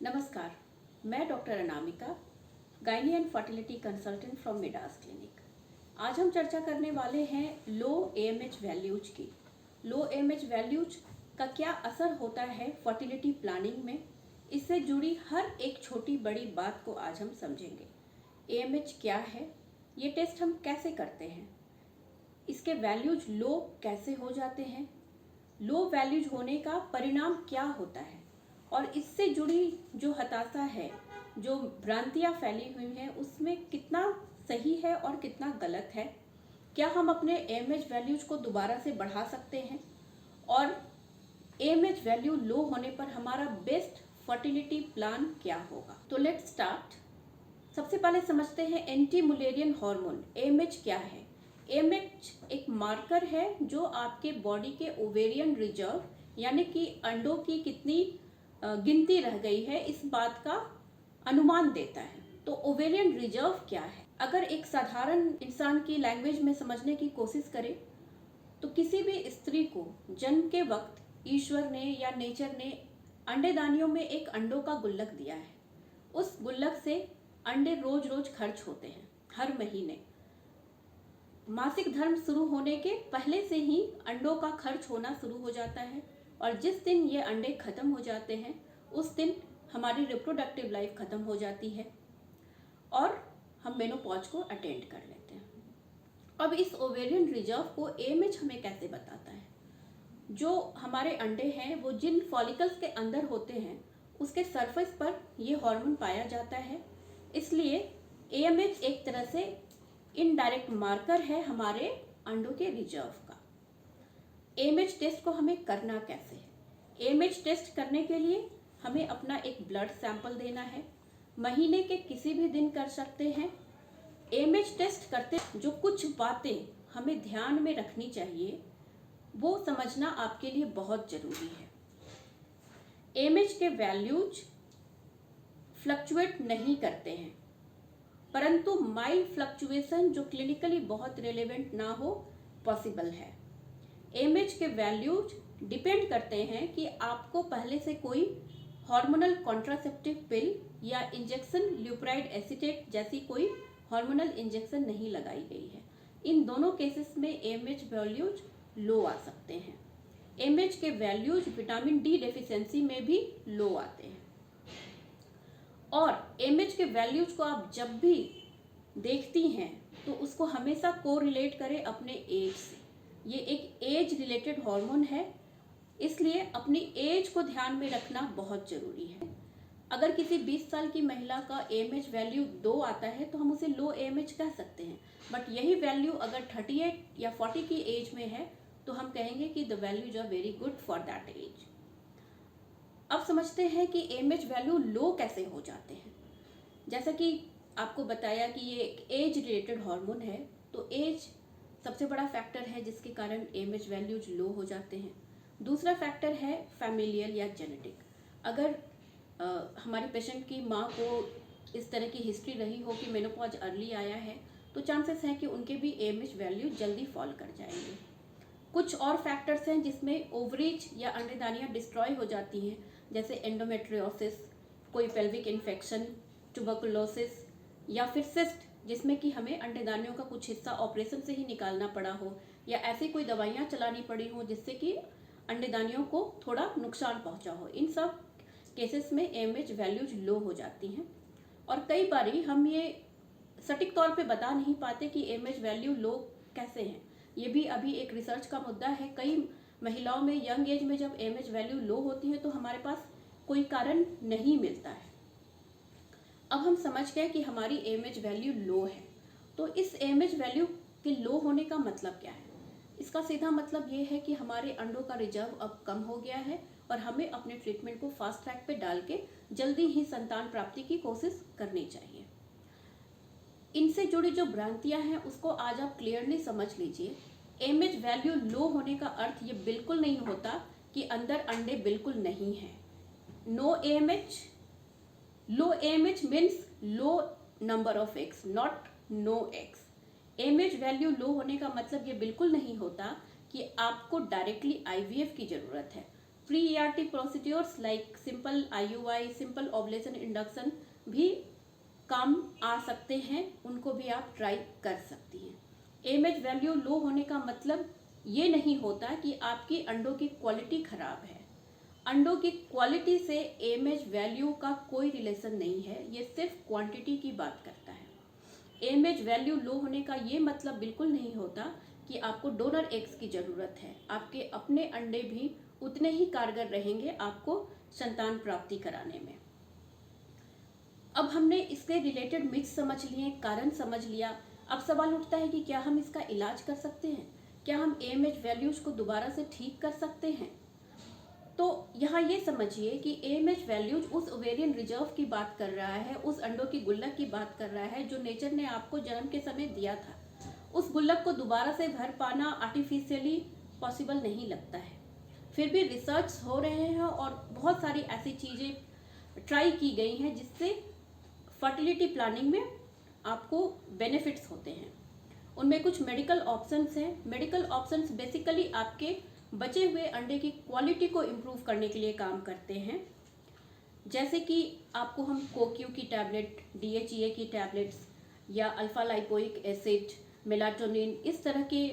नमस्कार, मैं doctor Anamika, gynae and fertility consultant from Midas clinic. आज हम चर्चा करने वाले हैं लो एएमएच वैल्यूज की। लो एएमएच वैल्यूज का क्या असर होता है फर्टिलिटी प्लानिंग में, इससे जुड़ी हर एक छोटी बड़ी बात को आज हम समझेंगे। एएमएच क्या है, ये टेस्ट हम कैसे करते हैं, इसके वैल्यूज लो कैसे हो जाते हैं, लो वैल्यूज होने का परिणाम क्या होता है और इससे जुड़ी जो हताशा है, जो भ्रांतियाँ फैली हुई हैं, उसमें कितना सही है और कितना गलत है। क्या हम अपने एएमएच वैल्यूज को दोबारा से बढ़ा सकते हैं और एएमएच वैल्यू लो होने पर हमारा बेस्ट फर्टिलिटी प्लान क्या होगा। तो लेट्स स्टार्ट। सबसे पहले समझते हैं एंटी मुलेरियन हार्मोन एएमएच क्या है। एएमएच एक मार्कर है जो आपके बॉडी के ओवेरियन रिजर्व यानी कि अंडों की कितनी गिनती रह गई है इस बात का अनुमान देता है। तो ओवेरियन रिजर्व क्या है, अगर एक साधारण इंसान की लैंग्वेज में समझने की कोशिश करें तो किसी भी स्त्री को जन्म के वक्त ईश्वर ने या नेचर ने अंडेदानियों में एक अंडों का गुल्लक दिया है। उस गुल्लक से अंडे रोज रोज खर्च होते हैं हर महीने। मासिक धर्म शुरू होने के पहले से ही अंडों का खर्च होना शुरू हो जाता है और जिस दिन ये अंडे खत्म हो जाते हैं उस दिन हमारी रिप्रोडक्टिव लाइफ खत्म हो जाती है और हम मेनोपॉज को अटेंड कर लेते हैं। अब इस ओवेरियन रिजर्व को एएमएच हमें कैसे बताता है। जो हमारे अंडे हैं वो जिन फॉलिकल्स के अंदर होते हैं उसके सरफेस पर ये हार्मोन पाया जाता है, इसलिए एएमएच एक तरह से इनडायरेक्ट मार्कर है हमारे अंडों के रिजर्व का। एएमएच टेस्ट को हमें करना कैसे है। एएमएच टेस्ट करने के लिए हमें अपना एक ब्लड सैंपल देना है, महीने के किसी भी दिन कर सकते हैं। एएमएच टेस्ट करते जो कुछ बातें हमें ध्यान में रखनी चाहिए वो समझना आपके लिए बहुत जरूरी है। एएमएच के वैल्यूज फ्लक्चुएट नहीं करते हैं, परंतु माइल्ड फ्लक्चुएशन जो क्लिनिकली बहुत रिलेवेंट ना हो पॉसिबल है। एएमएच के वैल्यूज डिपेंड करते हैं कि आपको पहले से कोई हार्मोनल कॉन्ट्रासेप्टिव पिल या इंजेक्शन ल्यूप्राइड एसीटेट जैसी कोई हार्मोनल इंजेक्शन नहीं लगाई गई है। इन दोनों केसेस में एएमएच वैल्यूज लो आ सकते हैं। एएमएच के वैल्यूज विटामिन डी डेफिशिएंसी में भी लो आते हैं और एएमएच के वैल्यूज को आप जब भी देखती हैं तो उसको हमेशा कोरिलेट करें अपने एज से। ये एक एज रिलेटेड हार्मोन है, इसलिए अपनी एज को ध्यान में रखना बहुत जरूरी है। अगर किसी 20 साल की महिला का एएमएच वैल्यू 2 आता है तो हम उसे लो एएमएच कह सकते हैं, बट यही वैल्यू अगर 38 या 40 की एज में है तो हम कहेंगे कि the values are very good for that age. अब समझते हैं कि एएमएच वैल्यू लो कैसे हो जाते हैं। जैसा कि आपको बताया कि ये एक एज रिलेटेड हार्मोन है, तो एज सबसे बड़ा फैक्टर है जिसके कारण एएमएच वैल्यूज लो हो जाते हैं। दूसरा फैक्टर है फैमिलियल या जेनेटिक। अगर हमारे पेशेंट की माँ को इस तरह की हिस्ट्री रही हो कि मेनोपॉज अर्ली आया है तो चांसेस हैं कि उनके भी एएमएच वैल्यू जल्दी फॉल कर जाएंगे। कुछ और फैक्टर्स हैं जिसमें ओवरीज या अंडेदानियाँ डिस्ट्रॉय हो जाती हैं, जैसे एंडोमेट्रियोसिस, कोई पेल्विक इन्फेक्शन, ट्यूबरकुलोसिस या फिर सिस्ट जिसमें कि हमें अंडेदानियों का कुछ हिस्सा ऑपरेशन से ही निकालना पड़ा हो या ऐसी कोई दवाइयाँ चलानी पड़ी हो जिससे कि अंडेदानियों को थोड़ा नुकसान पहुंचा हो। इन सब केसेस में एएमएच वैल्यूज लो हो जाती हैं और कई बारी हम ये सटीक तौर पे बता नहीं पाते कि एएमएच वैल्यू लो कैसे हैं। ये भी अभी एक रिसर्च का मुद्दा है। कई महिलाओं में यंग एज में जब एएमएच वैल्यू लो होती है तो हमारे पास कोई कारण नहीं मिलता है। अब हम समझ गए कि हमारी एएमएच वैल्यू लो है, तो इस एएमएच वैल्यू के लो होने का मतलब क्या है। इसका सीधा मतलब ये है कि हमारे अंडों का रिजर्व अब कम हो गया है और हमें अपने ट्रीटमेंट को फास्ट ट्रैक पे डाल के जल्दी ही संतान प्राप्ति की कोशिश करनी चाहिए। इनसे जुड़ी जो भ्रांतियां हैं उसको आज आप क्लियरली समझ लीजिए। एएमएच वैल्यू लो होने का अर्थ ये बिल्कुल नहीं होता कि अंदर अंडे बिल्कुल नहीं हैं। No AMH, low AMH means low number of eggs, not no eggs. AMH value low होने का मतलब ये बिल्कुल नहीं होता कि आपको डायरेक्टली आईवीएफ की जरूरत है। Pre ERT procedures like simple IUI, simple ovulation induction भी काम आ सकते हैं, उनको भी आप ट्राई कर सकती हैं। AMH वैल्यू लो होने का मतलब ये नहीं होता कि आपकी अंडों की क्वालिटी खराब है। अंडों की क्वालिटी से AMH वैल्यू का कोई रिलेशन नहीं है, ये सिर्फ क्वांटिटी की बात करता है। AMH वैल्यू लो होने का ये मतलब बिल्कुल नहीं होता कि आपको डोनर एग्स की ज़रूरत है। आपके अपने अंडे भी उतने ही कारगर रहेंगे आपको संतान प्राप्ति कराने में। अब हमने इसके रिलेटेड मिथ्स समझ लिए, कारण समझ लिया। अब सवाल उठता है कि क्या हम इसका इलाज कर सकते हैं? क्या हम AMH वैल्यूज को दोबारा से ठीक कर सकते हैं? तो यहाँ ये समझिए कि AMH वैल्यूज उस ओवेरियन रिजर्व की बात कर रहा है, उस अंडों की गुल्लक की बात कर रहा है जो नेचर ने आपको जन्म के समय दिया था। उस गुल्लक को दोबारा से भर पाना आर्टिफिशियली पॉसिबल नहीं लगता है। फिर भी रिसर्च हो रहे हैं और बहुत सारी ऐसी चीज़ें ट्राई की गई हैं जिससे फर्टिलिटी प्लानिंग में आपको बेनिफिट्स होते हैं। उनमें कुछ मेडिकल ऑप्शंस हैं। मेडिकल ऑप्शंस बेसिकली आपके बचे हुए अंडे की क्वालिटी को इम्प्रूव करने के लिए काम करते हैं। जैसे कि आपको हम कोक्यू की टैबलेट, DHEA की टैबलेट्स या अल्फा लाइपोइक एसिड, मेलाटोनिन, इस तरह के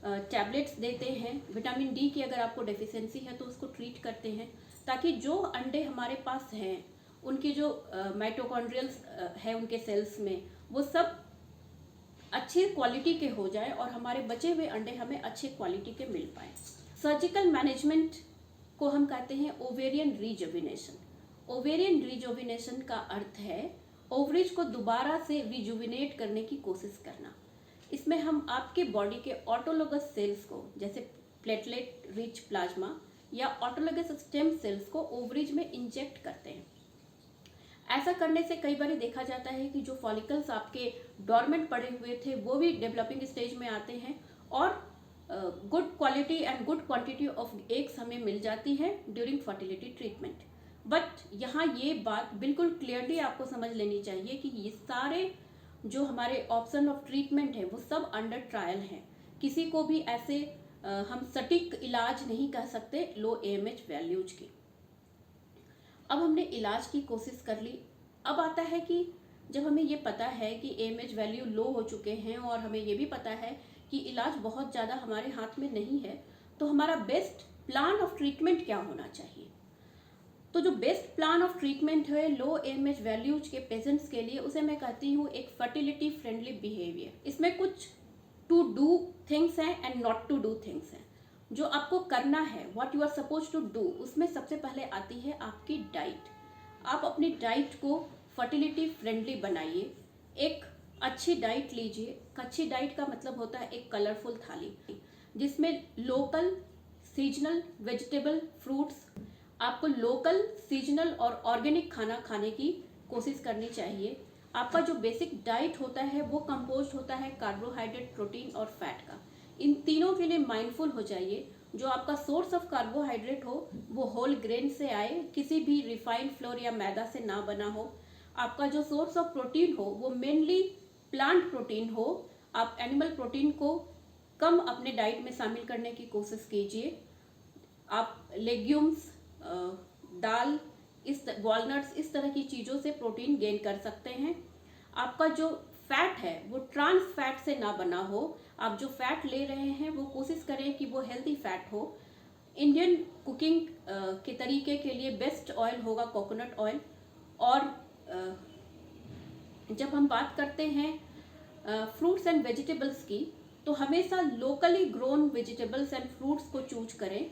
टैबलेट्स देते हैं। विटामिन D की अगर आपको डेफिशिएंसी है तो उसको ट्रीट करते हैं, ताकि जो अंडे हमारे पास हैं उनकी जो माइटोकॉन्ड्रियल्स है उनके सेल्स में, वो सब अच्छी क्वालिटी के हो जाए और हमारे बचे हुए अंडे हमें अच्छे क्वालिटी के मिल पाए। सर्जिकल मैनेजमेंट को हम कहते हैं ओवेरियन रिजुविनेशन। ओवेरियन रिजुविनेशन का अर्थ है ओवरीज को दोबारा से रिजुविनेट करने की कोशिश करना। इसमें हम आपके बॉडी के ऑटोलोगस सेल्स को, जैसे प्लेटलेट रिच प्लाज्मा या ऑटोलोगस स्टेम सेल्स को ओवरीज में इंजेक्ट करते हैं। ऐसा करने से कई बार देखा जाता है कि जो फॉलिकल्स आपके डॉर्मेंट पड़े हुए थे वो भी डेवलपिंग स्टेज में आते हैं और good quality and good quantity of eggs हमें मिल जाती है ड्यूरिंग फर्टिलिटी ट्रीटमेंट। बट यहाँ ये बात बिल्कुल क्लियरली आपको समझ लेनी चाहिए कि ये सारे जो हमारे ऑप्शन ऑफ ट्रीटमेंट है वो सब अंडर ट्रायल हैं। किसी को भी ऐसे हम सटीक इलाज नहीं कह सकते लो AMH वैल्यूज की। अब हमने इलाज की कोशिश कर ली। अब आता है कि जब हमें ये पता है कि AMH वैल्यू लो हो चुके हैं और हमें ये भी पता है कि इलाज बहुत ज़्यादा हमारे हाथ में नहीं है, तो हमारा बेस्ट प्लान ऑफ ट्रीटमेंट क्या होना चाहिए? तो जो बेस्ट प्लान ऑफ ट्रीटमेंट है लो AMH वैल्यूज के पेशेंट्स के लिए, उसे मैं कहती हूँ एक फर्टिलिटी फ्रेंडली बिहेवियर। इसमें कुछ टू डू थिंग्स हैं and not to do things हैं। जो आपको करना है, what you are suppose to do, उसमें सबसे पहले आती है आपकी डाइट। आप अपनी डाइट को फर्टिलिटी फ्रेंडली बनाइए। एक अच्छी डाइट लीजिए। अच्छी डाइट का मतलब होता है एक कलरफुल थाली जिसमें लोकल, सीजनल वेजिटेबल, फ्रूट्स, आपको लोकल, सीजनल और ऑर्गेनिक खाना खाने की कोशिश करनी चाहिए। आपका जो बेसिक डाइट होता है वो कंपोज होता है कार्बोहाइड्रेट, प्रोटीन और फैट का। इन तीनों के लिए माइंडफुल हो जाइए। जो आपका सोर्स ऑफ कार्बोहाइड्रेट हो वो होल ग्रेन से आए, किसी भी रिफाइंड फ्लोर या मैदा से ना बना हो। आपका जो सोर्स ऑफ प्रोटीन हो वो मेनली प्लांट प्रोटीन हो। आप एनिमल प्रोटीन को कम अपने डाइट में शामिल करने की कोशिश कीजिए। आप लेग्यूम्स, दाल, वॉलनट्स, इस तरह की चीज़ों से प्रोटीन गेन कर सकते हैं। आपका जो फैट है वो ट्रांस फैट से ना बना हो। आप जो फैट ले रहे हैं वो कोशिश करें कि वो हेल्दी फैट हो। इंडियन कुकिंग के तरीके के लिए बेस्ट ऑयल होगा कोकोनट ऑयल। और जब हम बात करते हैं फ्रूट्स एंड वेजिटेबल्स की, तो हमेशा locally grown vegetables and fruits को चूज करें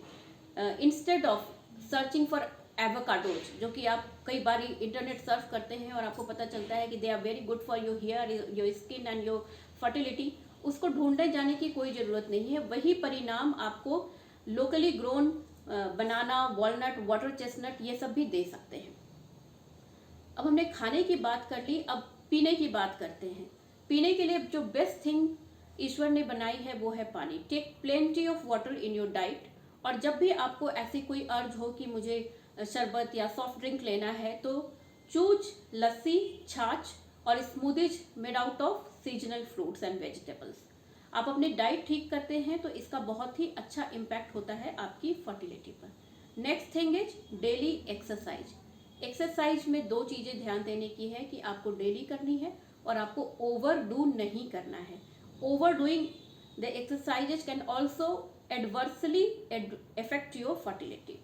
instead of searching for avocados, जो कि आप कई बार इंटरनेट सर्फ करते हैं और आपको पता चलता है कि they are very good for your hair, your skin and your fertility. उसको ढूंढने जाने की कोई ज़रूरत नहीं है। वही परिणाम आपको लोकली ग्रोन बनाना, वॉलनट, वाटर चेस्टनट, ये सब भी दे सकते हैं। अब हमने खाने की बात कर ली, अब पीने की बात करते हैं। पीने के लिए जो बेस्ट थिंग ईश्वर ने बनाई है वो है पानी। Take plenty of water in your diet. और जब भी आपको ऐसी कोई अर्ज हो कि मुझे शरबत या सॉफ्ट ड्रिंक लेना है, तो चूज लस्सी, छाछ और smoothies made out of seasonal fruits and vegetables. आप अपनी डाइट ठीक करते हैं तो इसका बहुत ही अच्छा इम्पैक्ट होता है आपकी फर्टिलिटी पर। Next thing is daily exercise. Exercise में दो चीज़ें ध्यान देने की है कि आपको डेली करनी है और आपको ओवरडू नहीं करना है। Overdoing the exercises can also adversely affect your fertility.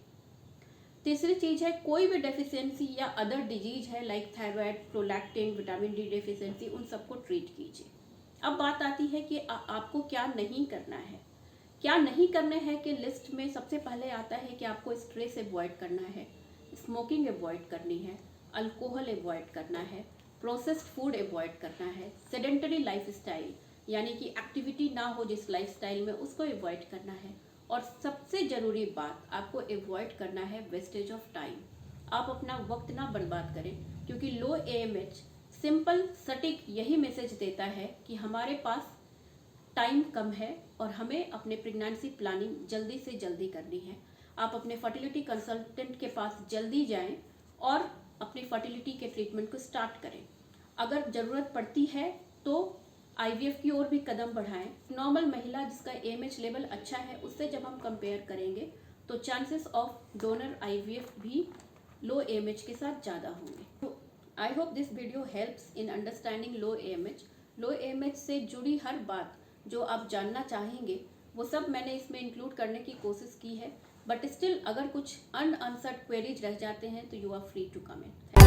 तीसरी चीज़ है कोई भी डेफिशिएंसी या अदर डिजीज है like thyroid, prolactin, vitamin D deficiency, उन सबको ट्रीट कीजिए। अब बात आती है कि आपको क्या नहीं करना है। क्या नहीं करना है कि लिस्ट में सबसे पहले आता है कि आपको स्ट्रेस अवॉइड करना है, स्मोकिंग अवॉइड करनी है, अल्कोहल अवॉइड करना है, प्रोसेस्ड फूड अवॉइड करना है, सेडेंटरी लाइफस्टाइल यानी कि एक्टिविटी ना हो जिस लाइफस्टाइल में उसको अवॉइड करना है, और सबसे ज़रूरी बात आपको अवॉइड करना है वेस्टेज ऑफ टाइम। आप अपना वक्त ना बर्बाद करें, क्योंकि लो AMH सिंपल सटीक यही मैसेज देता है कि हमारे पास टाइम कम है और हमें अपने प्रेगनेंसी प्लानिंग जल्दी से जल्दी करनी है। आप अपने फर्टिलिटी कंसल्टेंट के पास जल्दी जाएं और अपनी फर्टिलिटी के ट्रीटमेंट को स्टार्ट करें। अगर ज़रूरत पड़ती है तो IVF की ओर भी कदम बढ़ाएं। नॉर्मल महिला जिसका AMH लेवल अच्छा है उससे जब हम कंपेयर करेंगे तो चांसेस ऑफ डोनर IVF भी लो AMH के साथ ज़्यादा होंगे। I hope this video helps in understanding low AMH। Low AMH से जुड़ी हर बात जो आप जानना चाहेंगे वो सब मैंने इसमें इंक्लूड करने की कोशिश की है, बट स्टिल अगर कुछ अनआंसर्ड क्वेरीज रह जाते हैं तो you are free to comment.